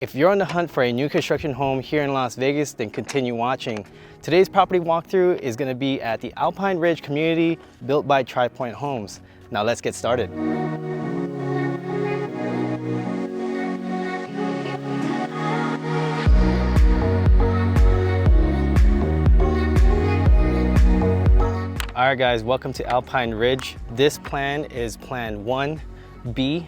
If you're on the hunt for a new construction home here in Las Vegas, then continue watching. Today's property walkthrough is going to be at the Alpine Ridge community built by Tri Pointe Homes. Now let's get started. All right guys, welcome to Alpine Ridge. This plan is plan 1B.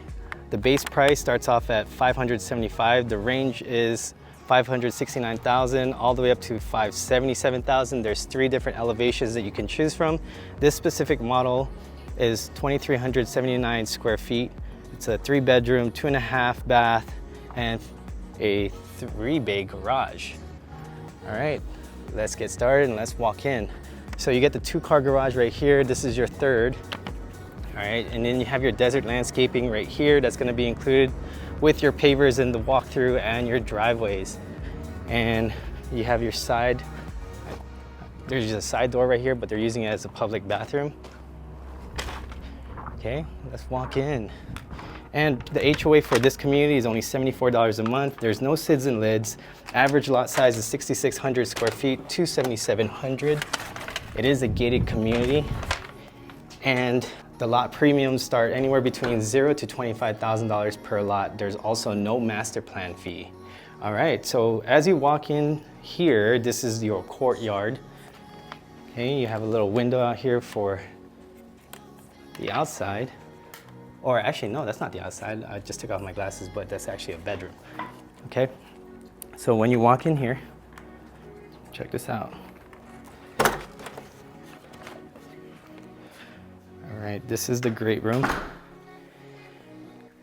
The base price starts off at $575,000. The range is $569,000 all the way up to $577,000. There's 3 different elevations that you can choose from. This specific model is 2,379 square feet. It's a 3-bedroom, 2.5 bath, and a 3-bay garage. All right, let's get started and let's walk in. So you get the 2-car garage right here. This is your 3rd. All right, and then you have your desert landscaping right here. That's gonna be included with your pavers in the walkthrough and your driveways. And you have your side, there's just a side door right here, but they're using it as a public bathroom. Okay, let's walk in. And the HOA for this community is only $74 a month. There's no SIDS and lids. Average lot size is 6,600 square feet to 7,700. It is a gated community, and the lot premiums start anywhere between $0 to $25,000 per lot. There's also no master plan fee. All right, so as you walk in here, this is your courtyard. Okay, you have a little window out here for the outside. Or actually, no, that's not the outside. I just took off my glasses, but that's actually a bedroom. Okay, so when you walk in here, check this out. All right, this is the great room.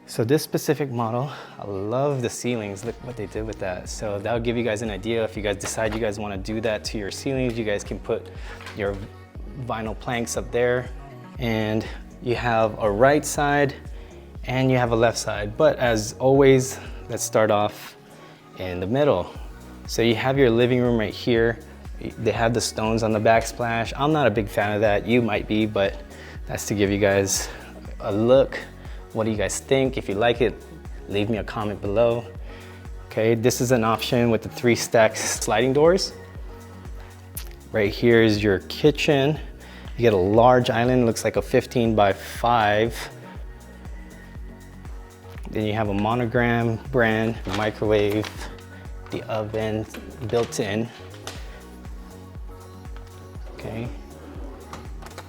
So this specific model, I love the ceilings. Look what they did with that. So that'll give you guys an idea. If you guys decide you guys want to do that to your ceilings, you guys can put your vinyl planks up there. And you have a right side and you have a left side. But as always, let's start off in the middle. So you have your living room right here. They have the stones on the backsplash. I'm not a big fan of that. You might be, but that's to give you guys a look. What do you guys think? If you like it, leave me a comment below. Okay, this is an option with the 3 stacked sliding doors. Right here is your kitchen. You get a large island, looks like a 15 by 5. Then you have a monogram brand microwave, the oven built in. Okay.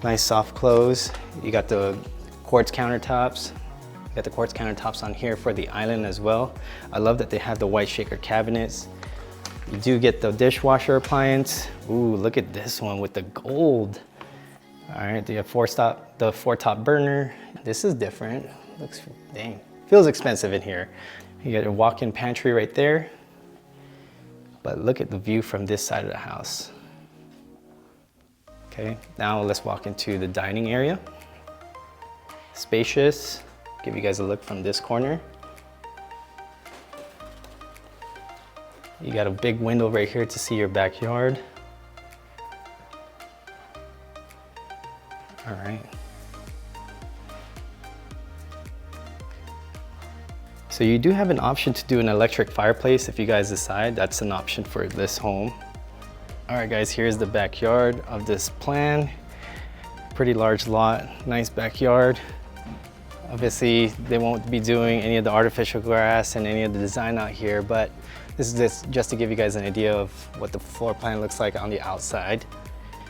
Nice soft close. You got the quartz countertops. You got the quartz countertops on here for the island as well. I love that they have the white shaker cabinets. You do get the dishwasher appliance. Ooh, look at this one with the gold. All right, you have the 4-top burner. This is different. Looks, dang, feels expensive in here. You got your walk-in pantry right there. But look at the view from this side of the house. Okay, now let's walk into the dining area. Spacious, give you guys a look from this corner. You got a big window right here to see your backyard. All right. So you do have an option to do an electric fireplace if you guys decide. That's an option for this home. All right guys, here's the backyard of this plan. Pretty large lot, nice backyard. Obviously, they won't be doing any of the artificial grass and any of the design out here, but this is just to give you guys an idea of what the floor plan looks like on the outside.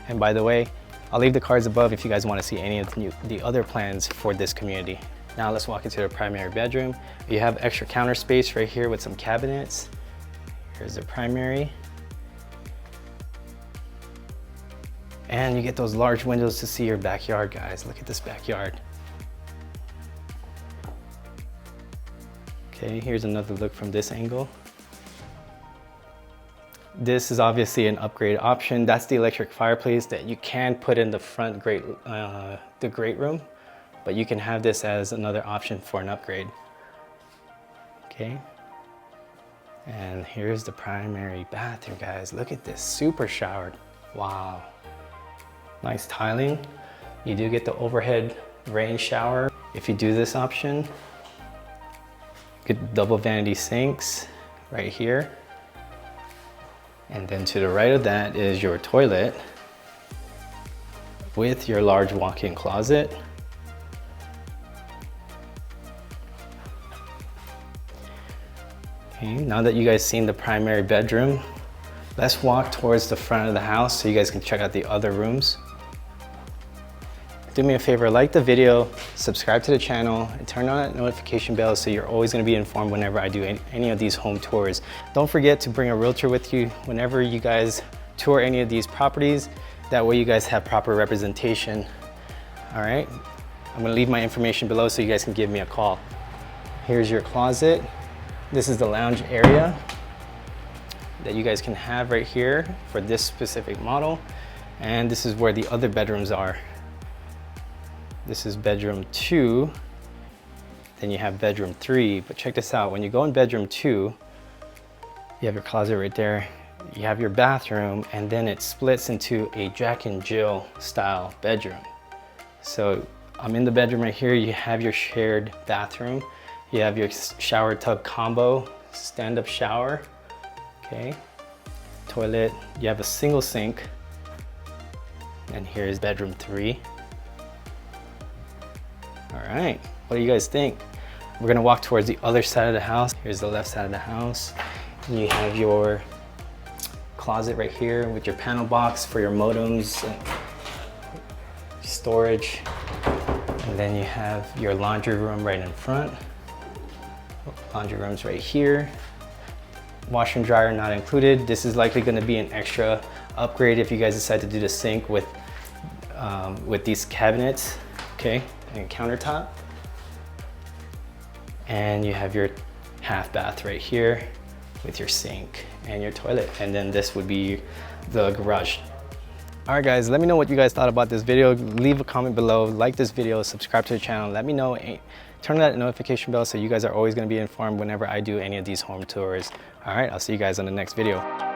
And by the way, I'll leave the cards above if you guys want to see any of the other plans for this community. Now let's walk into the primary bedroom. You have extra counter space right here with some cabinets. Here's the primary. And you get those large windows to see your backyard, guys. Look at this backyard. Okay, here's another look from this angle. This is obviously an upgrade option. That's the electric fireplace that you can put in the front the great room, but you can have this as another option for an upgrade. Okay. And here's the primary bathroom, guys. Look at this, super showered. Wow. Nice tiling. You do get the overhead rain shower. If you do this option, get double vanity sinks, right here. And then to the right of that is your toilet with your large walk-in closet. Okay, now that you guys seen the primary bedroom, let's walk towards the front of the house so you guys can check out the other rooms. Do me a favor, like the video, subscribe to the channel, and turn on that notification bell so you're always going to be informed whenever I do any of these home tours. Don't forget to bring a realtor with you whenever you guys tour any of these properties. That way you guys have proper representation. All right, I'm going to leave my information below so you guys can give me a call. Here's your closet. This is the lounge area that you guys can have right here for this specific model. And this is where the other bedrooms are. This is bedroom 2, then you have bedroom 3, but check this out. When you go in bedroom 2, you have your closet right there, you have your bathroom, and then it splits into a Jack and Jill style bedroom. So I'm in the bedroom right here, you have your shared bathroom, you have your shower tub combo, stand-up shower, okay, toilet, you have a single sink, and here's bedroom 3. All right, what do you guys think? We're gonna walk towards the other side of the house. Here's the left side of the house. You have your closet right here with your panel box for your modems, storage. And then you have your laundry room right in front. Laundry room's right here. Washer and dryer not included. This is likely gonna be an extra upgrade if you guys decide to do the sink with these cabinets, okay? And countertop. And you have your half bath right here with your sink and your toilet. And then this would be the garage. All right guys, let me know what you guys thought about this video. Leave a comment below, like this video, subscribe to the channel. Let me know, turn on that notification bell so you guys are always gonna be informed whenever I do any of these home tours. All right, I'll see you guys on the next video.